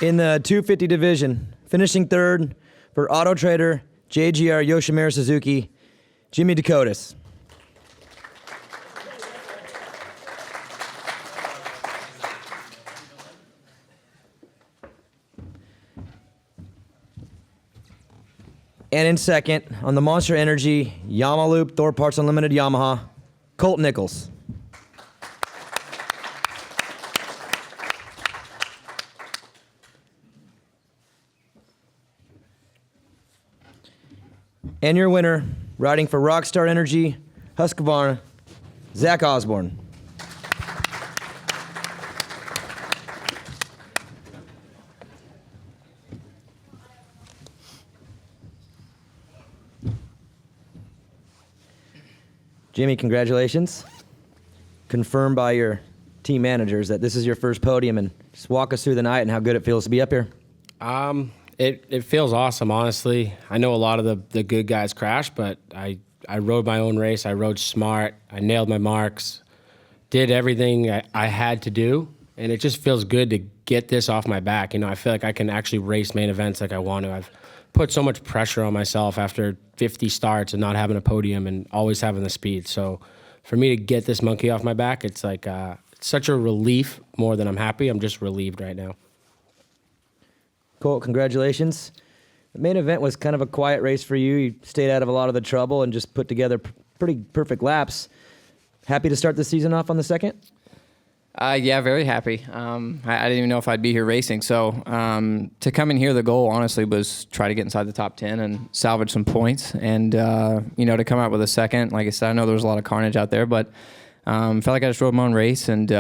In the 250 division, finishing third for Auto Trader, JGR Yoshimura Suzuki, Jimmy Decotis. And in second, on the Monster Energy, Yamaha Loop, Thor Parts Unlimited Yamaha, Colt Nichols. And your winner, riding for Rockstar Energy, Husqvarna, Zach Osborne. Jimmy, congratulations. Confirmed by your team managers that this is your first podium, and just walk us through the night and how good it feels to be up here. It feels awesome, honestly. I know a lot of the good guys crashed, but I rode my own race. I rode smart. I nailed my marks, did everything I had to do, and it just feels good to get this off my back. You know, I feel like I can actually race main events like I want to. I've put so much pressure on myself after 50 starts and not having a podium and always having the speed. So for me to get this monkey off my back, it's like it's such a relief more than I'm happy. I'm just relieved right now. Colt, congratulations. The main event was kind of a quiet race for you. You stayed out of a lot of the trouble and just put together pretty perfect laps. Happy to start the season off on the second? Yeah, very happy. I didn't even know if I'd be here racing. So to come in here, the goal, honestly, was try to get inside the top 10 and salvage some points. And, you know, to come out with a second, like I said, I know there was a lot of carnage out there, but felt like I just rode my own race and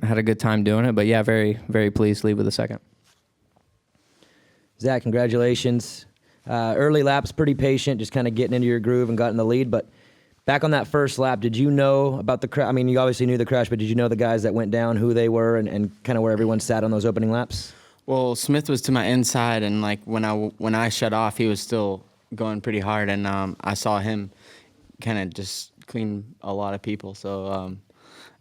had a good time doing it. But, yeah, very, very pleased to leave with a second. Zach, congratulations. Early laps, pretty patient, just kind of getting into your groove and got in the lead. But back on that first lap, did you know about the crash? I mean, you obviously knew the crash, but did you know the guys that went down, who they were, and kind of where everyone sat on those opening laps? Well, Smith was to my inside, and like when I shut off, he was still going pretty hard, and I saw him kind of just clean a lot of people. So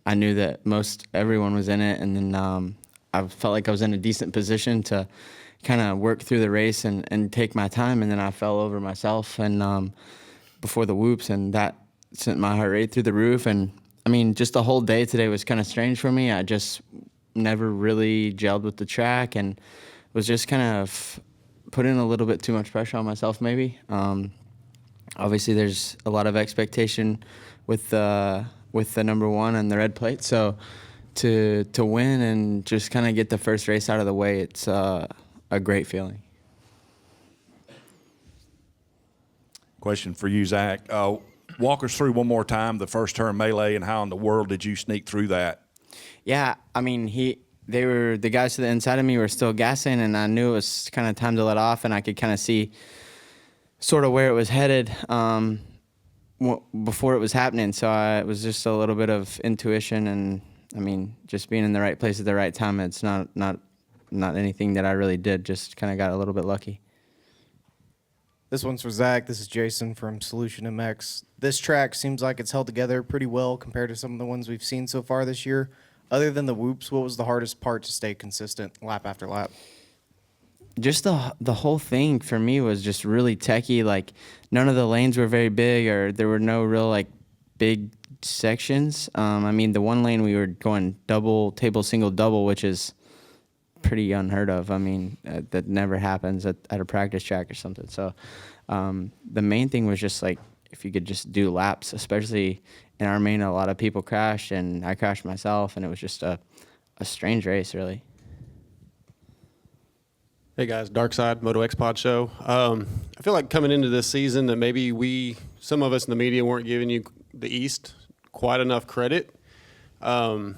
I knew that most everyone was in it, and then I felt like I was in a decent position to kind of work through the race and take my time, and then I fell over myself and before the whoops, and that sent my heart rate through the roof. And I mean, just the whole day today was kind of strange for me. I just never really gelled with the track and was just kind of putting a little bit too much pressure on myself maybe. Obviously there's a lot of expectation with the number one and the red plate, so to win and just kind of get the first race out of the way, it's a great feeling. Question for you, Zach. Walk us through one more time the first turn melee and how in the world did you sneak through that? Yeah, I mean, the guys to the inside of me were still gassing, and I knew it was kind of time to let off, and I could kind of see sort of where it was headed before it was happening. So it was just a little bit of intuition, and I mean, just being in the right place at the right time. It's not anything that I really did, just kind of got a little bit lucky. This one's for Zach. This is Jason from Solution MX. This track seems like it's held together pretty well compared to some of the ones we've seen so far this year. Other than the whoops, what was the hardest part to stay consistent lap after lap? Just the whole thing for me was just really techie. Like, none of the lanes were very big, or there were no real like big sections. I mean, the one lane we were going double, table, single, double, which is pretty unheard of. I mean, that never happens at a practice track or something. So the main thing was just like, if you could just do laps, especially in our main, a lot of people crashed, and I crashed myself, and it was just a strange race, really. Hey guys, Dark Side Moto X Pod Show. I feel like coming into this season that maybe some of us in the media weren't giving you the East quite enough credit, and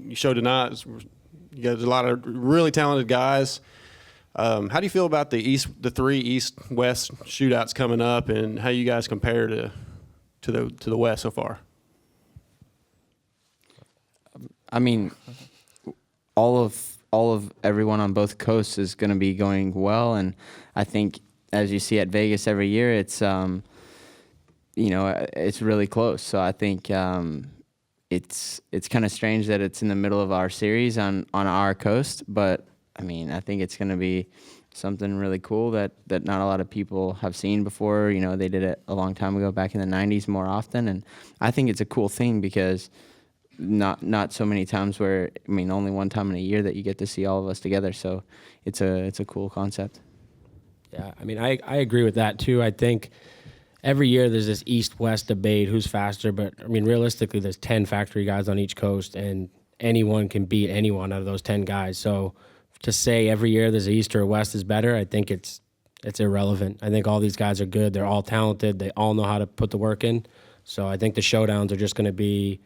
you showed tonight. You got a lot of really talented guys. How do you feel about the three East-West shootouts coming up, and how you guys compare to the West so far? I mean, all of everyone on both coasts is going to be going well, and I think as you see at Vegas every year, it's it's really close. So I think it's kind of strange that it's in the middle of our series on our coast, but I mean, I think it's going to be something really cool that not a lot of people have seen before. You know, they did it a long time ago, back in the 90s more often. And I think it's a cool thing because not so many times where, I mean, only one time in a year that you get to see all of us together. So it's a cool concept. Yeah, I mean, I agree with that too. I think every year there's this east-west debate, who's faster, but I mean, realistically, there's 10 factory guys on each coast, and anyone can beat anyone out of those 10 guys. So to say every year there's an east or a west is better, I think it's irrelevant. I think all these guys are good. They're all talented. They all know how to put the work in. So I think the showdowns are just going to be,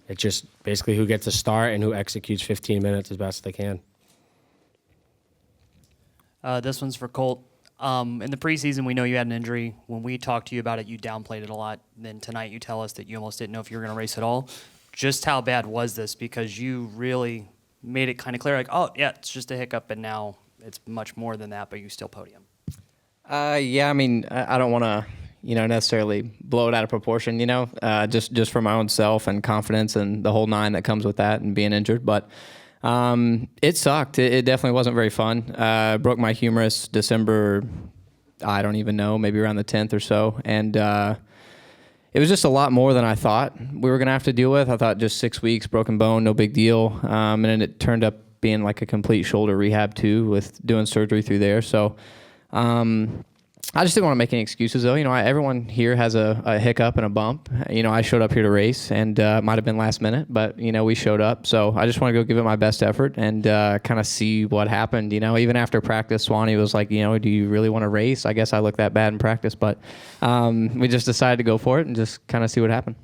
it's just basically who gets a start and who executes 15 minutes as best as they can. This one's for Colt. In the preseason, we know you had an injury. When we talked to you about it, you downplayed it a lot. Then tonight you tell us that you almost didn't know if you were going to race at all. Just how bad was this? Because you really made it kind of clear, like, oh, yeah, it's just a hiccup, and now it's much more than that, but you still podium. Yeah, I mean, I don't want to, necessarily blow it out of proportion, just for my own self and confidence and the whole nine that comes with that and being injured. But it sucked. It definitely wasn't very fun. Broke my humerus December, I don't even know, maybe around the 10th or so. And it was just a lot more than I thought we were going to have to deal with. I thought just 6 weeks, broken bone, no big deal. And then it turned up being like a complete shoulder rehab too, with doing surgery through there. So I just didn't want to make any excuses though. Everyone here has a hiccup and a bump. I showed up here to race, and it might have been last minute, but we showed up. So I just want to go give it my best effort and kind of see what happened. Even after practice, Swanee was like, do you really want to race? I guess I look that bad in practice, but we just decided to go for it and just kind of see what happened.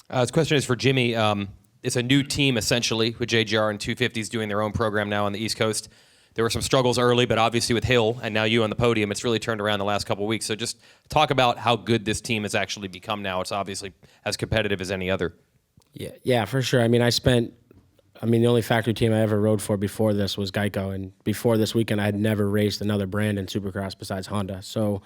This question is for Jimmy. It's a new team essentially with JGR and 250s doing their own program now on the East Coast. There were some struggles early, but obviously with Hill and now you on the podium, it's really turned around the last couple of weeks. So just talk about how good this team has actually become now. It's obviously as competitive as any other. Yeah, for sure. I mean, the only factory team I ever rode for before this was Geico, and before this weekend, I had never raced another brand in Supercross besides Honda. So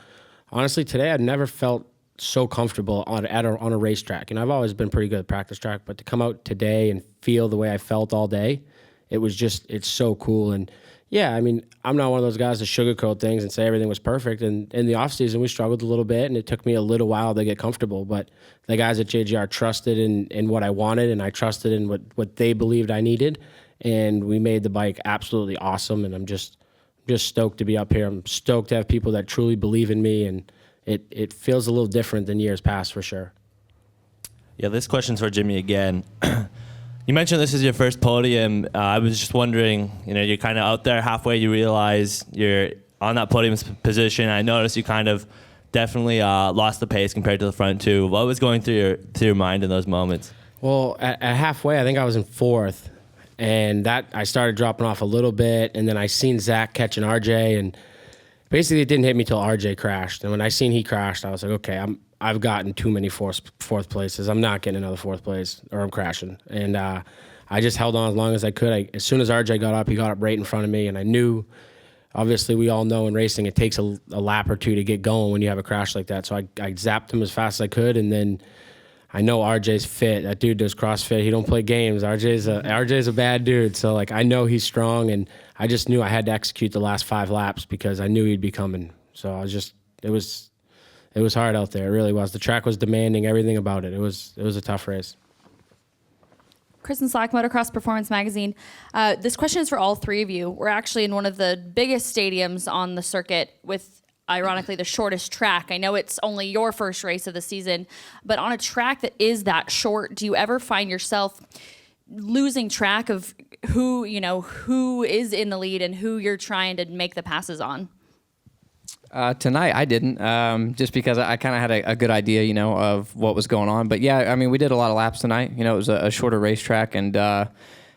honestly, today I'd never felt so comfortable on a racetrack. I've always been pretty good at practice track, but to come out today and feel the way I felt all day, it's so cool. And yeah, I mean, I'm not one of those guys to sugarcoat things and say everything was perfect. And in the offseason, we struggled a little bit, and it took me a little while to get comfortable. But the guys at JGR trusted in what I wanted, and I trusted in what they believed I needed. And we made the bike absolutely awesome, and I'm just stoked to be up here. I'm stoked to have people that truly believe in me, and it feels a little different than years past for sure. Yeah, this question's for Jimmy again. You mentioned this is your first podium. I was just wondering, you're kind of out there halfway, you realize you're on that podium position. I noticed you kind of definitely lost the pace compared to the front two. What was going through your mind in those moments? Well, at halfway, I think I was in fourth, and that I started dropping off a little bit, and then I seen Zach catching RJ, and basically it didn't hit me till RJ crashed. And when I seen he crashed, I was like, okay, I've gotten too many fourth places. I'm not getting another fourth place, or I'm crashing. And I just held on as long as I could. As soon as RJ got up, he got up right in front of me, and I knew, obviously we all know in racing it takes a lap or two to get going when you have a crash like that. So I zapped him as fast as I could, and then I know RJ's fit. That dude does CrossFit. He don't play games. RJ's a bad dude. So I know he's strong, and I just knew I had to execute the last 5 laps because I knew he'd be coming. So it was hard out there. It really was. The track was demanding everything about it. It was a tough race. Kristen Slack, Motocross Performance Magazine. This question is for all three of you. We're actually in one of the biggest stadiums on the circuit with, ironically, the shortest track. I know it's only your first race of the season, but on a track that is that short, do you ever find yourself losing track of who is in the lead and who you're trying to make the passes on? Tonight I didn't, just because I kind of had a good idea, of what was going on. But yeah, I mean, we did a lot of laps tonight. It was a shorter racetrack, and I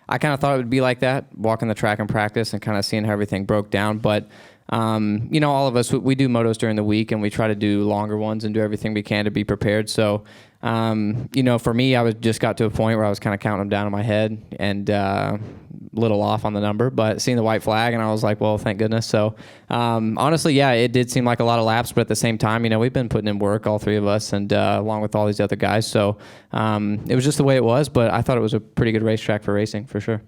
kind of thought it would be like that, walking the track in practice and kind of seeing how everything broke down. But all of us, we do motos during the week, and we try to do longer ones and do everything we can to be prepared. So, for me, I just got to a point where I was kind of counting them down in my head and little off on the number, but seeing the white flag, and I was like, well, thank goodness. So, honestly, yeah, it did seem like a lot of laps, but at the same time, we've been putting in work, all three of us, and along with all these other guys. So, it was just the way it was, but I thought it was a pretty good racetrack for racing, for sure.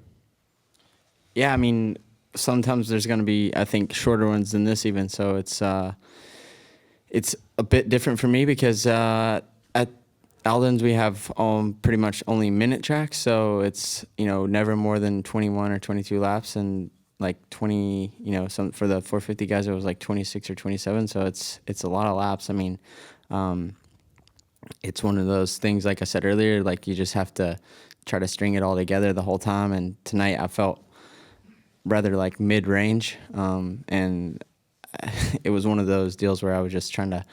Yeah, I mean, sometimes there's going to be, I think, shorter ones than this even. So it's a bit different for me because at Alden's we have pretty much only minute tracks. So it's, never more than 21 or 22 laps, and like 20, some for the 450 guys, it was like 26 or 27. So it's a lot of laps. I mean, it's one of those things, like I said earlier, like you just have to try to string it all together the whole time. And tonight I felt rather like mid-range, and it was one of those deals where I was just trying to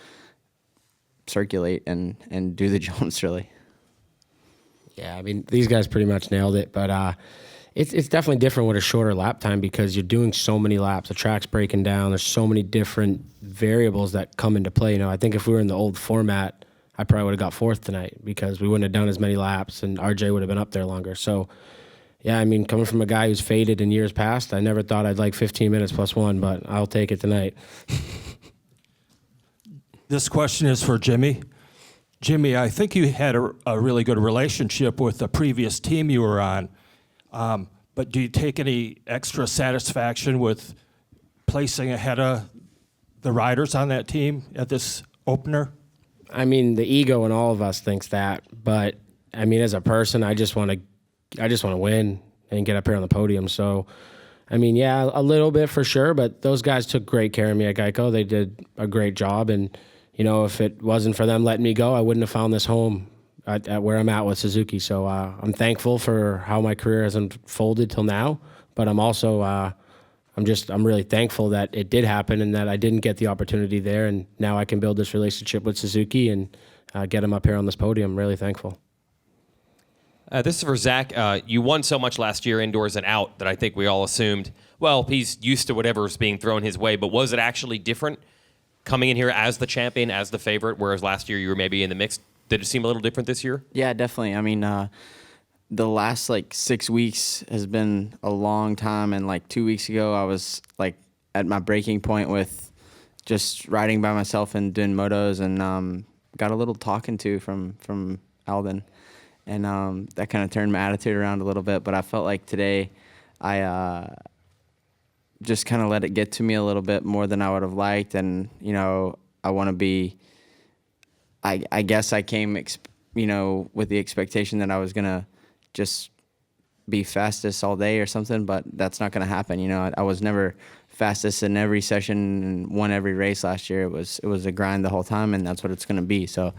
circulate and do the jumps really. Yeah, I mean, these guys pretty much nailed it, but it's definitely different with a shorter lap time because you're doing so many laps. The track's breaking down. There's so many different variables that come into play. I think if we were in the old format, I probably would have got fourth tonight because we wouldn't have done as many laps, and RJ would have been up there longer. So, yeah, I mean, coming from a guy who's faded in years past, I never thought I'd like 15 minutes plus one, but I'll take it tonight. This question is for Jimmy. Jimmy, I think you had a really good relationship with the previous team you were on, but do you take any extra satisfaction with placing ahead of the riders on that team at this opener? I mean, the ego in all of us thinks that, but I mean, as a person, I just want to win and get up here on the podium. So, I mean, yeah, a little bit for sure, but those guys took great care of me at Geico. They did a great job, and if it wasn't for them letting me go, I wouldn't have found this home at where I'm at with Suzuki. So I'm thankful for how my career has unfolded till now, but I'm also I'm really thankful that it did happen and that I didn't get the opportunity there, and now I can build this relationship with Suzuki and get him up here on this podium. I'm really thankful. This is for Zach. You won so much last year indoors and out that I think we all assumed, well, he's used to whatever's being thrown his way, but was it actually different coming in here as the champion, as the favorite, whereas last year you were maybe in the mix? Did it seem a little different this year? Yeah, definitely. I mean, the last 6 weeks has been a long time, and 2 weeks ago I was at my breaking point with just riding by myself and doing motos, and got a little talking to from Alden, and that kind of turned my attitude around a little bit. But I felt like today I just kind of let it get to me a little bit more than I would have liked, and I want to be. I guess I came with the expectation that I was gonna just be fastest all day or something, but that's not gonna happen. I was never fastest in every session and won every race last year. It was a grind the whole time, and that's what it's gonna be. So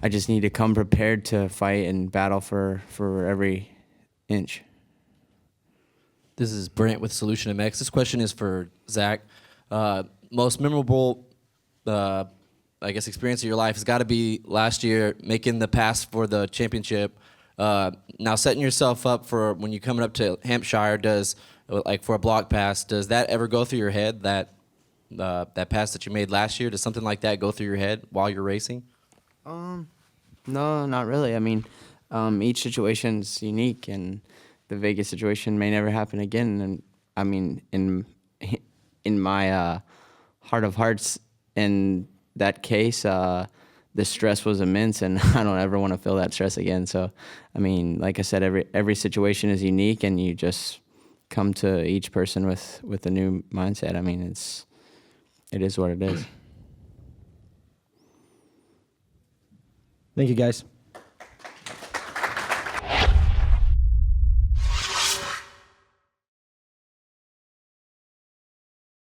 I just need to come prepared to fight and battle for every inch. This is Brent with Solution MX. This question is for Zach. Most memorable, experience of your life has got to be last year making the pass for the championship. Now setting yourself up for when you're coming up to Hampshire, for a block pass, does that ever go through your head, that pass that you made last year? Does something like that go through your head while you're racing? No, not really. I mean, each situation's unique, and the Vegas situation may never happen again. And I mean, in my heart of hearts, in that case, the stress was immense, and I don't ever want to feel that stress again. So, I mean, like I said, every situation is unique, and you just come to each person with a new mindset. I mean, it is what it is. Thank you, guys.